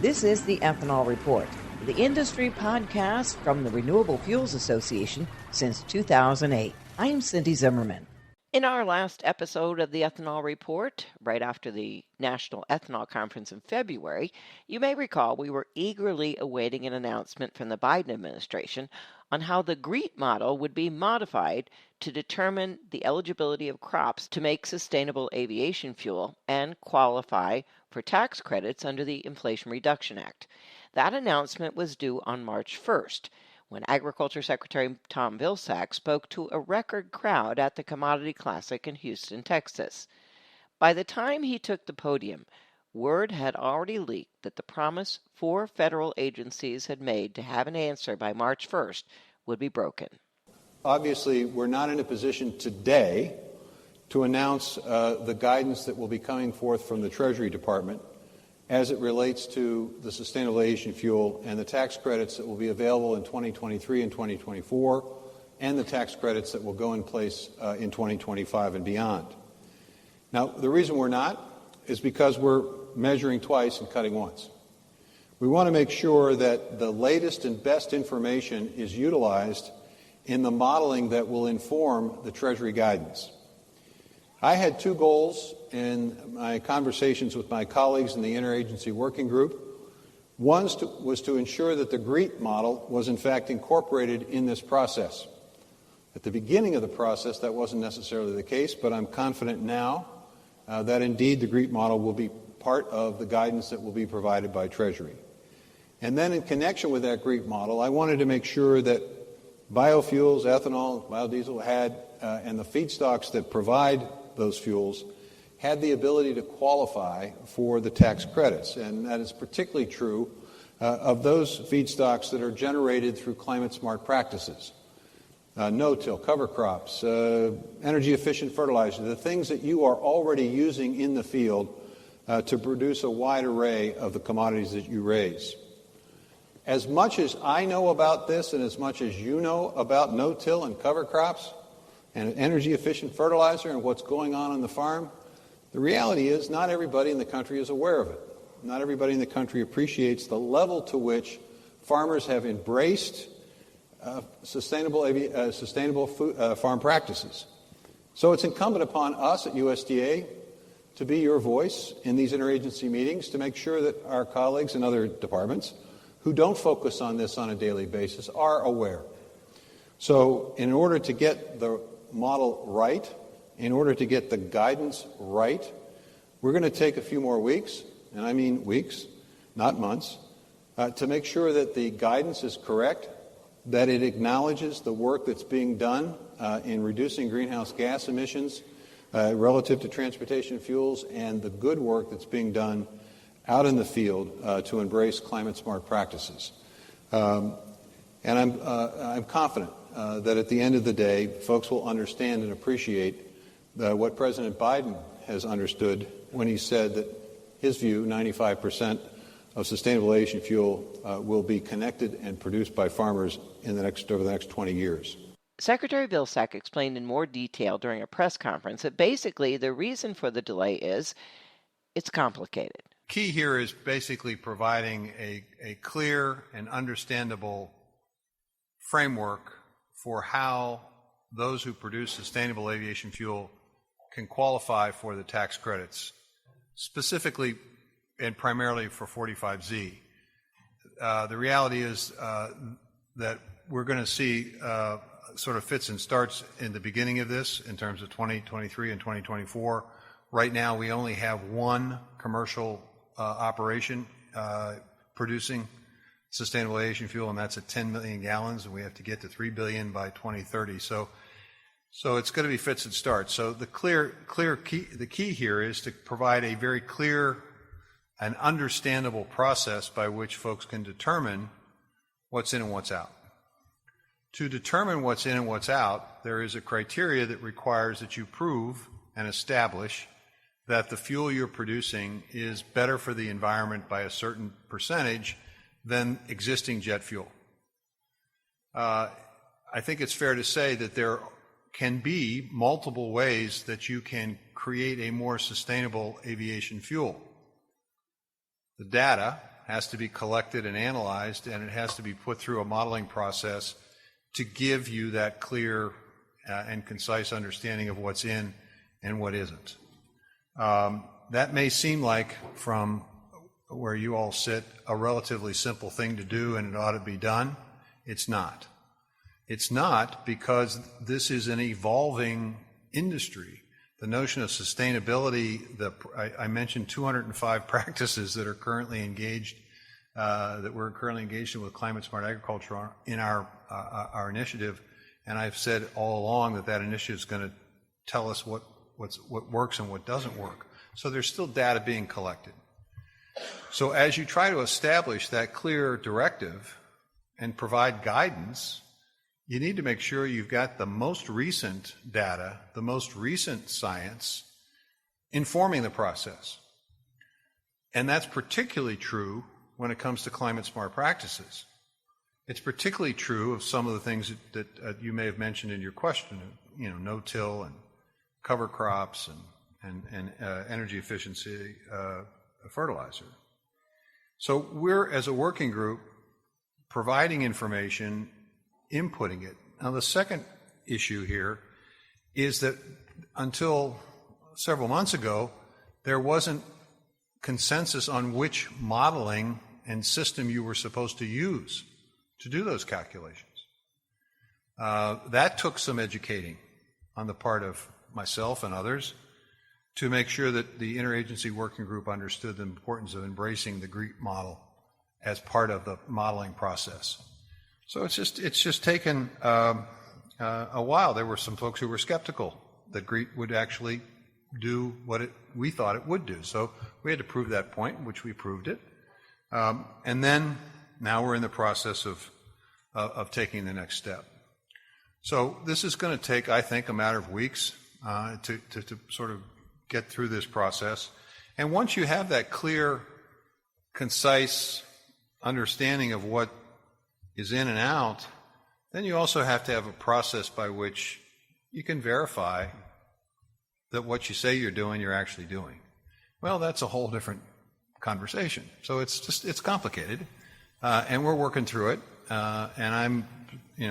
This is the Ethanol Report, the industry podcast from the Renewable Fuels Association since 2008. I'm Cindy Zimmerman. In our last episode of the Ethanol Report, right after the National Ethanol Conference in February, you may recall we were eagerly awaiting an announcement from the Biden administration on how the GREET model would be modified to determine the eligibility of crops to make sustainable aviation fuel and qualify for tax credits under the Inflation Reduction Act. That announcement was due on March 1st. When Agriculture Secretary Tom Vilsack spoke to a record crowd at the Commodity Classic in Houston, Texas. By the time he took the podium, word had already leaked that the promise 4 federal agencies had made to have an answer by March 1st would be broken. Obviously, we're not in a position today to announce the guidance that will be coming forth from the Treasury Department as it relates to the sustainable aviation fuel and the tax credits that will be available in 2023 and 2024, and the tax credits that will go in place in 2025 and beyond. Now, the reason we're not is because we're measuring twice and cutting once. We want to make sure that the latest and best information is utilized in the modeling that will inform the Treasury guidance. I had 2 goals in my conversations with my colleagues in the Interagency Working Group. One was to ensure that the GREET model was in fact incorporated in this process. At the beginning of the process, that wasn't necessarily the case, but I'm confident now that indeed the GREET model will be part of the guidance that will be provided by Treasury. And then in connection with that GREET model, I wanted to make sure that biofuels, ethanol, biodiesel and the feedstocks that provide those fuels had the ability to qualify for the tax credits. And that is particularly true of those feedstocks that are generated through climate-smart practices. No-till, cover crops, energy-efficient fertilizer, the things that you are already using in the field to produce a wide array of the commodities that you raise. As much as I know about this and as much as you know about no-till and cover crops and energy-efficient fertilizer and what's going on the farm, the reality is not everybody in the country is aware of it. Not everybody in the country appreciates the level to which farmers have embraced sustainable farm practices. So it's incumbent upon us at USDA to be your voice in these interagency meetings to make sure that our colleagues in other departments who don't focus on this on a daily basis are aware. So in order to get the model right, in order to get the guidance right, we're going to take a few more weeks, and I mean weeks, not months, to make sure that the guidance is correct, that it acknowledges the work that's being done in reducing greenhouse gas emissions relative to transportation fuels, and the good work that's being done out in the field to embrace climate-smart practices. And I'm confident that at the end of the day, folks will understand and appreciate what President Biden has understood when he said that his view, 95% of sustainable aviation fuel will be connected and produced by farmers over the next 20 years. Secretary Vilsack explained in more detail during a press conference that basically the reason for the delay is it's complicated. Key here is basically providing a clear and understandable framework for how those who produce sustainable aviation fuel can qualify for the tax credits, specifically and primarily for 45Z. The reality is that we're going to see sort of fits and starts in the beginning of this in terms of 2023 and 2024. Right now, we only have one commercial operation producing sustainable aviation fuel, and that's at 10 million gallons, and we have to get to 3 billion by 2030. So it's going to be fits and starts. So the key here is to provide a very clear and understandable process by which folks can determine what's in and what's out. To determine what's in and what's out, there is a criteria that requires that you prove and establish that the fuel you're producing is better for the environment by a certain percentage than existing jet fuel. I think it's fair to say that there can be multiple ways that you can create a more sustainable aviation fuel. The data has to be collected and analyzed, and it has to be put through a modeling process to give you that clear and concise understanding of what's in and what isn't. That may seem like, from where you all sit, a relatively simple thing to do and it ought to be done. It's not. It's not, because this is an evolving industry. The notion of sustainability, I mentioned 205 practices that are currently engaged, that we're currently engaged in with climate smart agriculture in our initiative, and I've said all along that initiative is going to tell us what works and what doesn't work. So there's still data being collected. So as you try to establish that clear directive and provide guidance, you need to make sure you've got the most recent data, the most recent science informing the process. And that's particularly true when it comes to climate smart practices. It's particularly true of some of the things that you may have mentioned in your question, no-till and cover crops and energy efficiency fertilizer. So we're, as a working group, providing information, inputting it. Now, the second issue here is that until several months ago, there wasn't consensus on which modeling and system you were supposed to use to do those calculations. That took some educating on the part of myself and others to make sure that the interagency working group understood the importance of embracing the GREET model as part of the modeling process. So it's just taken a while. There were some folks who were skeptical that GREET would actually do what we thought it would do. So we had to prove that point, which we proved it. And then now we're in the process of taking the next step. So this is going to take, I think, a matter of weeks to sort of get through this process. And once you have that clear, concise understanding of what is in and out, then you also have to have a process by which you can verify that what you say you're doing, you're actually doing. Well, that's a whole different conversation. So it's complicated, and we're working through it. And I'm,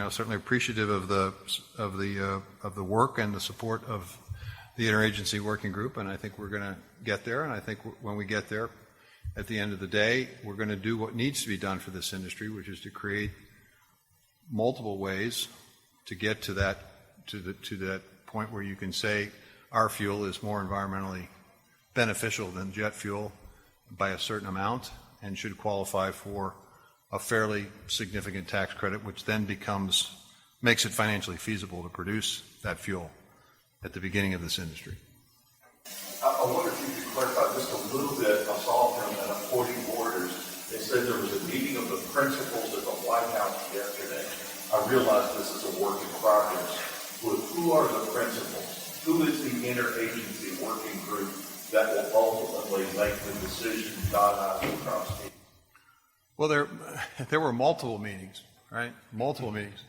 certainly appreciative of the work and the support of the interagency working group, and I think we're going to get there. And I think when we get there, at the end of the day, we're going to do what needs to be done for this industry, which is to create multiple ways to get to that point where you can say our fuel is more environmentally beneficial than jet fuel by a certain amount and should qualify for a fairly significant tax credit, which then makes it financially feasible to produce that fuel at the beginning of this industry. I wonder if you could clarify just a little bit. I saw from Forty Borders, they said there was a meeting of the principals at the White House yesterday. I realize this is a work in progress. But who are the principals? Who is the interagency working group that will ultimately make the decision dot I's and cross T's? Well, there were multiple meetings, right? Multiple meetings.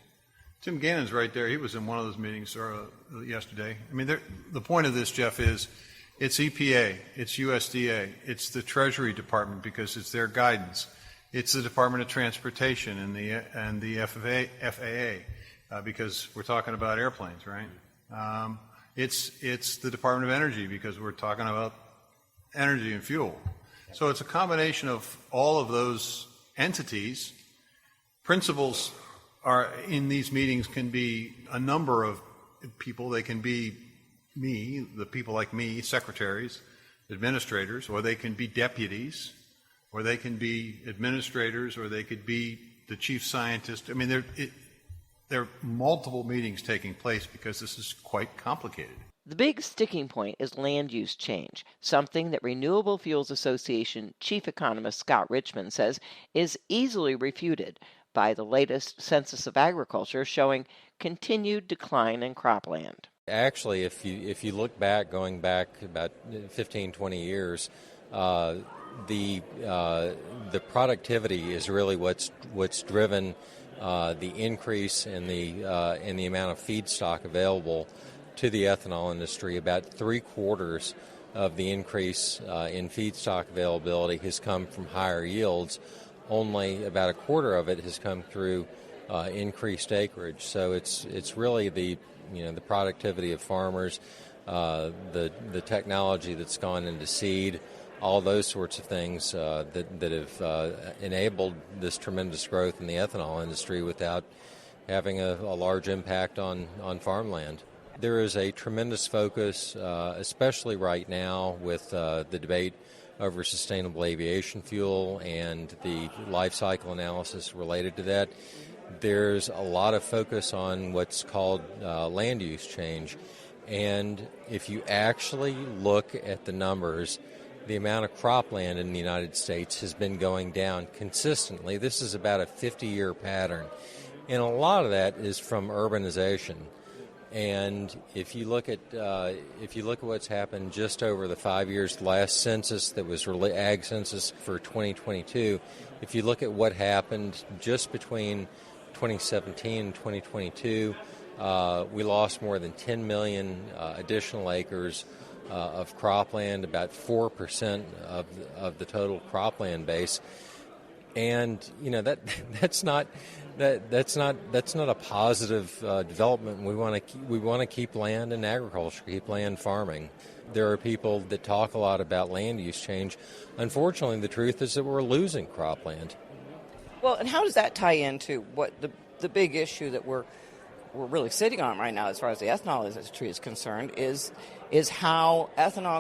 Tim Gannon's right there. He was in one of those meetings yesterday. I mean, the point of this, Geoff, is it's EPA, it's USDA, it's the Treasury Department because it's their guidance. It's the Department of Transportation and the FAA because we're talking about airplanes, right? It's the Department of Energy because we're talking about energy and fuel. So it's a combination of all of those entities. Principals are in these meetings can be a number of people. They can be me, the people like me, secretaries, administrators, or they can be deputies, or they can be administrators, or they could be the chief scientist. I mean, there are multiple meetings taking place because this is quite complicated. The big sticking point is land use change, something that Renewable Fuels Association Chief Economist Scott Richman says is easily refuted by the latest Census of Agriculture showing continued decline in cropland. Actually, if you look back, going back about 15, 20 years, the productivity is really what's driven the increase in the amount of feedstock available to the ethanol industry. About 3/4 of the increase in feedstock availability has come from higher yields. Only about a quarter of it has come through increased acreage. So it's really the productivity of farmers, the technology that's gone into seed, all those sorts of things that have enabled this tremendous growth in the ethanol industry without having a large impact on farmland. There is a tremendous focus, especially right now with the debate over sustainable aviation fuel and the life cycle analysis related to that. There's a lot of focus on what's called land use change. And if you actually look at the numbers, the amount of cropland in the United States has been going down consistently. This is about a 50-year pattern. And a lot of that is from urbanization. And if you look at what's happened just over the 5 years, the last census that was ag census for 2022, if you look at what happened just between 2017 and 2022, we lost more than 10 million additional acres of cropland, about 4% of the total cropland base. And that's not a positive development. We want to keep land in agriculture, keep land farming. There are people that talk a lot about land use change. Unfortunately, the truth is that we're losing cropland. Well, and how does that tie into what the big issue that we're really sitting on right now, as far as the ethanol industry is concerned, is how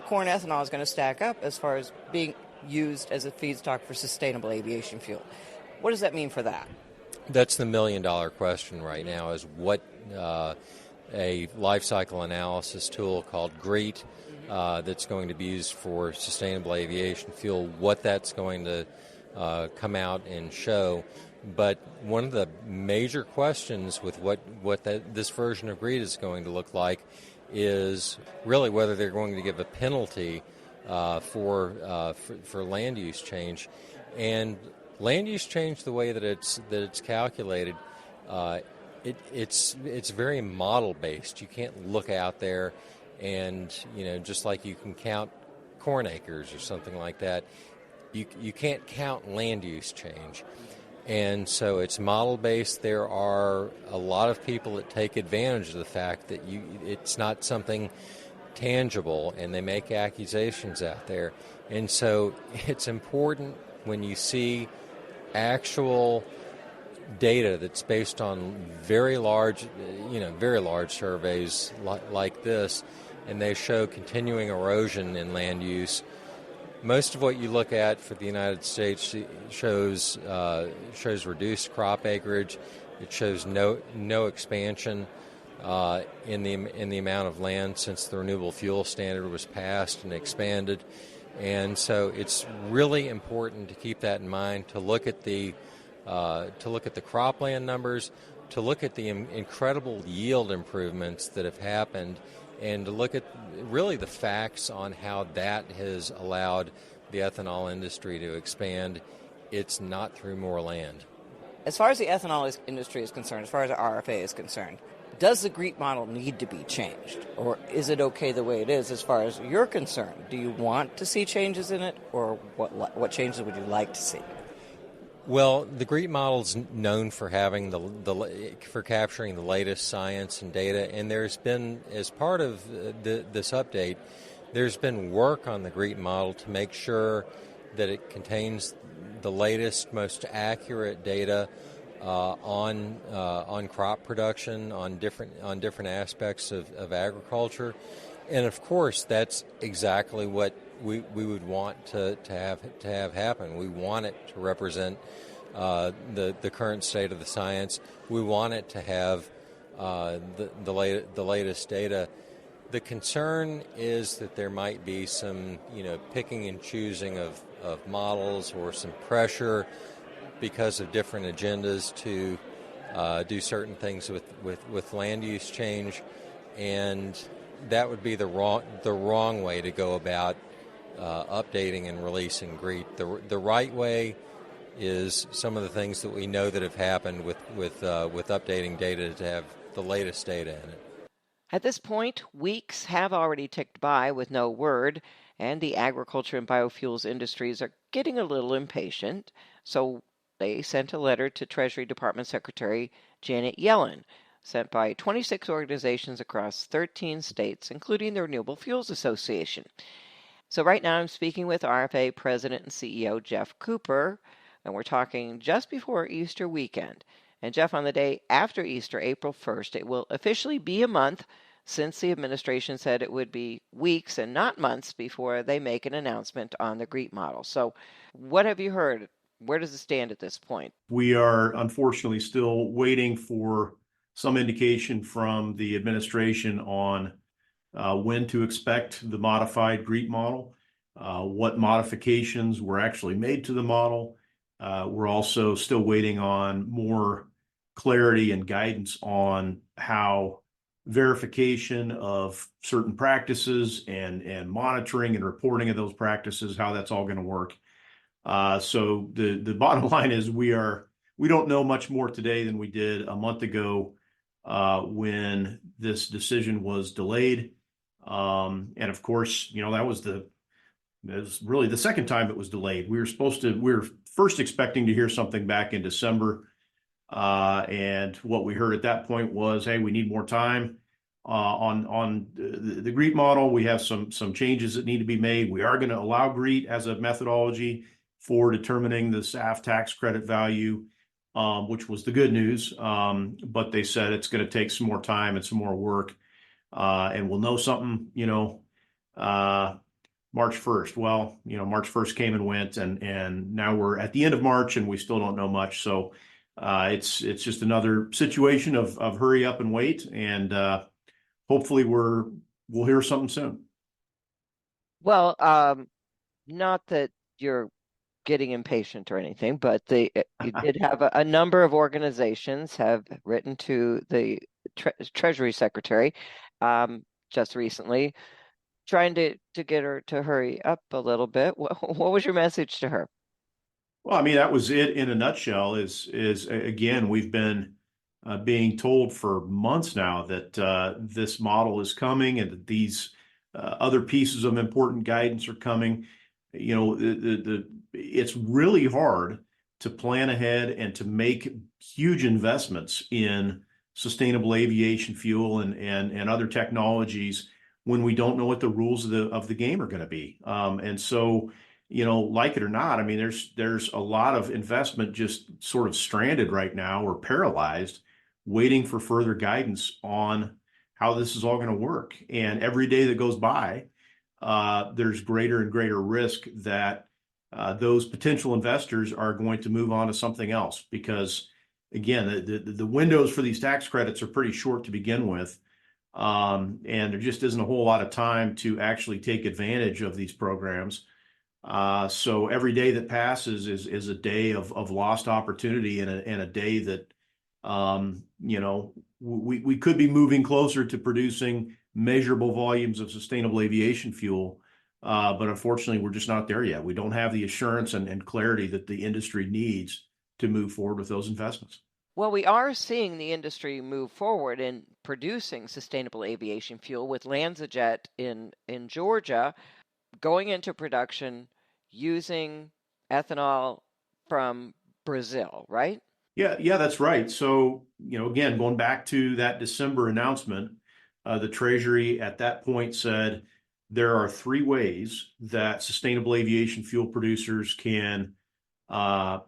corn ethanol is going to stack up as far as being used as a feedstock for sustainable aviation fuel. What does that mean for that? That's the million-dollar question right now, is what a life cycle analysis tool called GREET that's going to be used for sustainable aviation fuel, what that's going to come out and show. But one of the major questions with this version of GREET is going to look like is really whether they're going to give a penalty for land use change. And land use change, the way that it's calculated, it's very model based. You can't look out there and just like you can count corn acres or something like that, you can't count land use change. And so it's model based. There are a lot of people that take advantage of the fact that it's not something tangible, and they make accusations out there. And so it's important when you see actual data that's based on very large surveys like this, and they show continuing erosion in land use. Most of what you look at for the United States shows reduced crop acreage. It shows no expansion in the amount of land since the renewable fuel standard was passed and expanded. And so it's really important to keep that in mind, to look at the cropland numbers, to look at the incredible yield improvements that have happened, and to look at really the facts on how that has allowed the ethanol industry to expand. It's not through more land. As far as the ethanol industry is concerned, as far as the RFA is concerned, does the GREET model need to be changed? Or is it okay the way it is as far as you're concerned? Do you want to see changes in it, or what changes would you like to see? Well, the GREET model's known for having for capturing the latest science and data, and there's been, as part of this update, there's been work on the GREET model to make sure that it contains the latest, most accurate data on crop production, on different aspects of agriculture, and of course that's exactly what we would want to have happen. We want it to represent the current state of the science. We want it to have the latest data. The concern is that there might be some picking and choosing of models, or some pressure because of different agendas to do certain things with land use change, and that would be the wrong way to go about updating and releasing GREET. The right way is some of the things that we know that have happened with updating data to have the latest data in it. At this point, weeks have already ticked by with no word, and the agriculture and biofuels industries are getting a little impatient. So they sent a letter to Treasury Department Secretary Janet Yellen, sent by 26 organizations across 13 states, including the Renewable Fuels Association. So right now I'm speaking with RFA President and CEO Geoff Cooper, and we're talking just before Easter weekend. And Geoff, on the day after Easter, April 1st, it will officially be a month since the administration said it would be weeks and not months before they make an announcement on the GREET model. So what have you heard? Where does it stand at this point? We are unfortunately still waiting for some indication from the administration on when to expect the modified GREET model, what modifications were actually made to the model. We're also still waiting on more clarity and guidance on how verification of certain practices and monitoring and reporting of those practices, how that's all going to work. So the bottom line is we don't know much more today than we did a month ago when this decision was delayed. And of course, that was really the second time it was delayed. We were first expecting to hear something back in December. And what we heard at that point was, hey, we need more time on the GREET model. We have some changes that need to be made. We are going to allow GREET as a methodology for determining the SAF tax credit value, which was the good news. But they said it's going to take some more time and some more work. And we'll know something, March 1st. Well, March 1st came and went, and now we're at the end of March and we still don't know much. So it's just another situation of hurry up and wait, and hopefully we'll hear something soon. Well, not that you're getting impatient or anything, but you did have a number of organizations have written to the Treasury Secretary just recently, trying to get her to hurry up a little bit. What was your message to her? Well, I mean, that was it in a nutshell. Is again, we've been being told for months now that this model is coming and that these other pieces of important guidance are coming. It's really hard to plan ahead and to make huge investments in sustainable aviation fuel and other technologies when we don't know what the rules of the game are going to be. And so, like it or not, I mean, there's a lot of investment just sort of stranded right now or paralyzed, waiting for further guidance on how this is all going to work. And every day that goes by, there's greater and greater risk that those potential investors are going to move on to something else because, again, the windows for these tax credits are pretty short to begin with. And there just isn't a whole lot of time to actually take advantage of these programs. So every day that passes is a day of lost opportunity and a day that, we could be moving closer to producing measurable volumes of sustainable aviation fuel. But unfortunately, we're just not there yet. We don't have the assurance and clarity that the industry needs to move forward with those investments. Well, we are seeing the industry move forward in producing sustainable aviation fuel with LanzaJet in Georgia going into production using ethanol from Brazil, right? Yeah, that's right. So, again, going back to that December announcement, the Treasury at that point said there are three ways that sustainable aviation fuel producers can do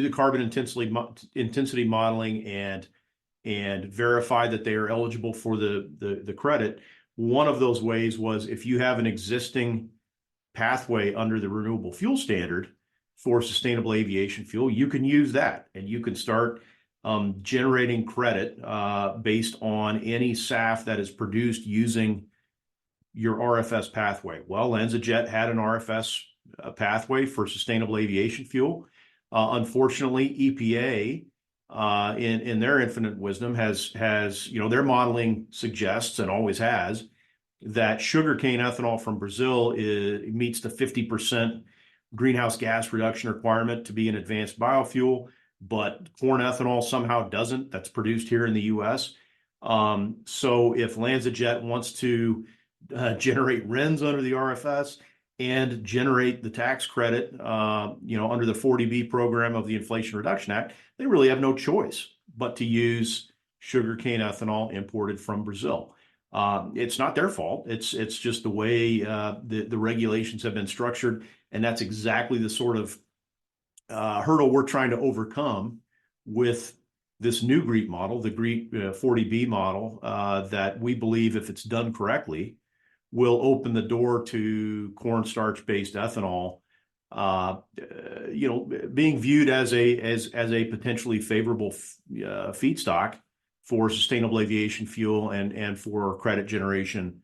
the carbon intensity modeling and verify that they are eligible for the credit. One of those ways was if you have an existing pathway under the renewable fuel standard for sustainable aviation fuel, you can use that and you can start generating credit based on any SAF that is produced using your RFS pathway. Well, LanzaJet had an RFS pathway for sustainable aviation fuel. Unfortunately, EPA, in their infinite wisdom, has their modeling suggests and always has that sugarcane ethanol from Brazil meets the 50% greenhouse gas reduction requirement to be an advanced biofuel, but corn ethanol somehow doesn't. That's produced here in the U.S. So if LanzaJet wants to generate RINs under the RFS and generate the tax credit, under the 40B program of the Inflation Reduction Act, they really have no choice but to use sugarcane ethanol imported from Brazil. It's not their fault. It's just the way the regulations have been structured, and that's exactly the sort of hurdle we're trying to overcome with this new GREET model, the GREET 40B model, that we believe, if it's done correctly, will open the door to cornstarch-based ethanol, being viewed as a potentially favorable feedstock for sustainable aviation fuel and for credit generation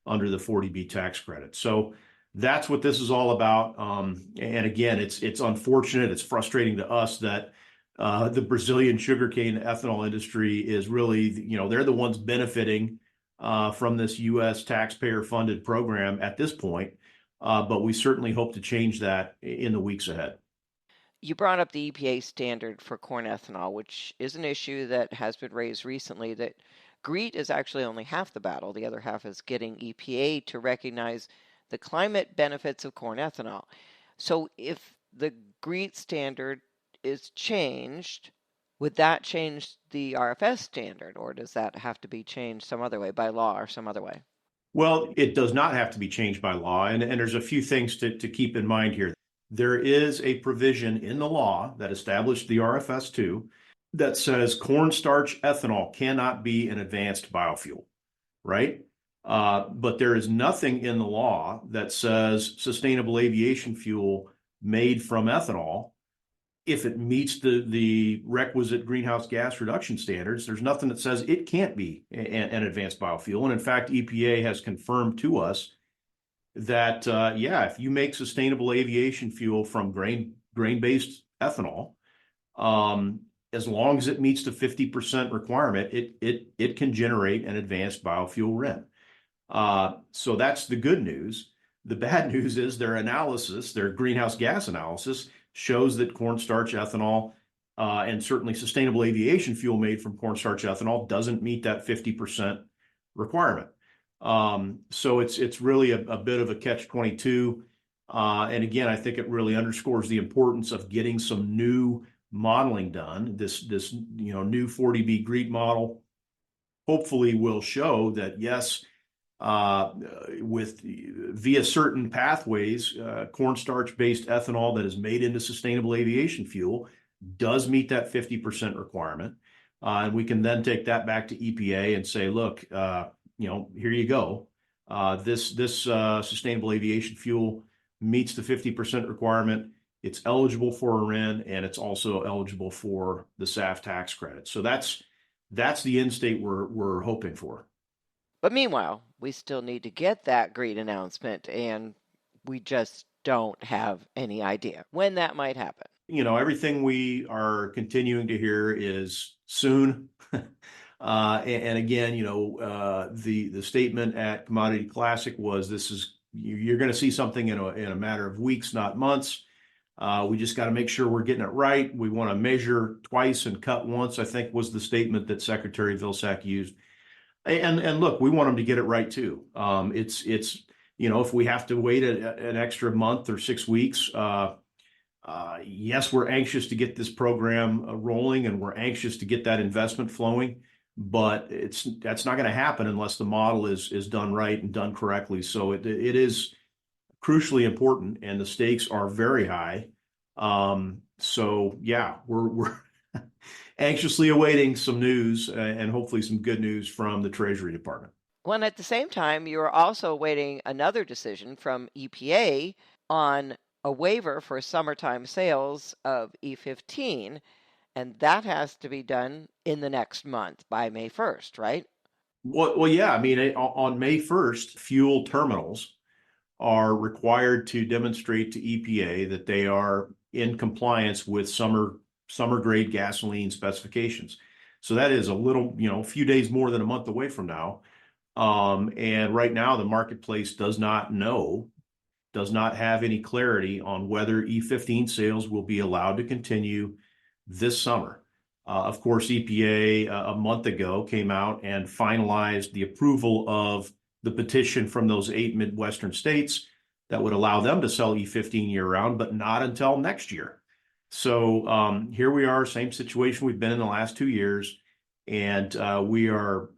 under the 40B tax credit. So that's what this is all about. And again, it's unfortunate. It's frustrating to us that the Brazilian sugarcane ethanol industry is really, they're the ones benefiting from this U.S. taxpayer-funded program at this point. But we certainly hope to change that in the weeks ahead. You brought up the EPA standard for corn ethanol, which is an issue that has been raised recently, that GREET is actually only half the battle. The other half is getting EPA to recognize the climate benefits of corn ethanol. So if the GREET standard is changed, would that change the RFS standard, or does that have to be changed some other way, by law or some other way? Well, it does not have to be changed by law, and there's a few things to keep in mind here. There is a provision in the law that established the RFS2 that says cornstarch ethanol cannot be an advanced biofuel, right? But there is nothing in the law that says sustainable aviation fuel made from ethanol, if it meets the requisite greenhouse gas reduction standards, there's nothing that says it can't be an advanced biofuel. And in fact, EPA has confirmed to us that, if you make sustainable aviation fuel from grain-based ethanol, as long as it meets the 50% requirement, it can generate an advanced biofuel RIN. So that's the good news. The bad news is their analysis, their greenhouse gas analysis, shows that cornstarch ethanol and certainly sustainable aviation fuel made from cornstarch ethanol doesn't meet that 50% requirement. So it's really a bit of a catch-22. And again, I think it really underscores the importance of getting some new modeling done. This new 40B GREET model hopefully will show that, yes, via certain pathways, cornstarch-based ethanol that is made into sustainable aviation fuel does meet that 50% requirement. And we can then take that back to EPA and say, look, here you go. This sustainable aviation fuel meets the 50% requirement. It's eligible for a RIN, and it's also eligible for the SAF tax credit. So that's the end state we're hoping for. But meanwhile, we still need to get that GREET announcement, and we just don't have any idea when that might happen. Everything we are continuing to hear is soon. And again, the statement at Commodity Classic was you're going to see something in a matter of weeks, not months. We just got to make sure we're getting it right. We want to measure twice and cut once, I think was the statement that Secretary Vilsack used. And look, we want them to get it right too. It's if we have to wait an extra month or 6 weeks, yes, we're anxious to get this program rolling, and we're anxious to get that investment flowing. But that's not going to happen unless the model is done right and done correctly. So it is crucially important, and the stakes are very high. So yeah, we're anxiously awaiting some news and hopefully some good news from the Treasury Department. Well, and at the same time, you are also awaiting another decision from EPA on a waiver for summertime sales of E15, and that has to be done in the next month by May 1st, right? Well, yeah. I mean, on May 1st, fuel terminals are required to demonstrate to EPA that they are in compliance with summer grade gasoline specifications. So that is a few days more than a month away from now. And right now the marketplace does not have any clarity on whether E15 sales will be allowed to continue this summer. Of course, EPA a month ago came out and finalized the approval of the petition from those 8 Midwestern states that would allow them to sell E15 year round, but not until next year. So here we are, same situation we've been in the last 2 years, and we are,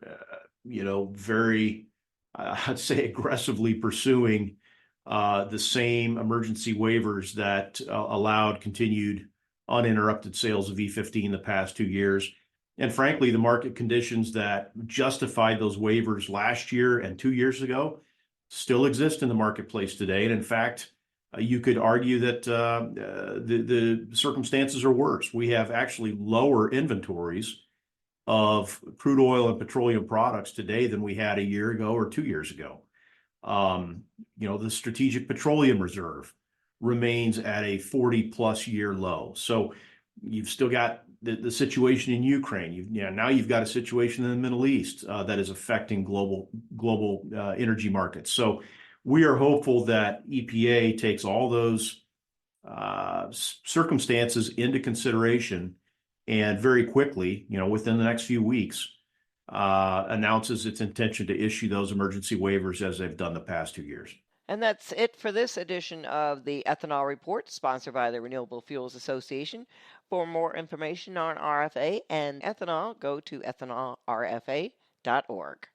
very, I'd say, aggressively pursuing the same emergency waivers that allowed continued uninterrupted sales of E15 the past 2 years. And frankly, the market conditions that justified those waivers last year and 2 years ago still exist in the marketplace today. And in fact, you could argue that the circumstances are worse. We have actually lower inventories of crude oil and petroleum products today than we had a year ago or 2 years ago. The Strategic Petroleum Reserve remains at a 40-plus year low. So you've still got the situation in Ukraine. Now you've got a situation in the Middle East that is affecting global energy markets. So we are hopeful that EPA takes all those circumstances into consideration and very quickly, within the next few weeks, announces its intention to issue those emergency waivers as they've done the past 2 years. And that's it for this edition of the Ethanol Report, sponsored by the Renewable Fuels Association. For more information on RFA and ethanol, go to ethanolrfa.org.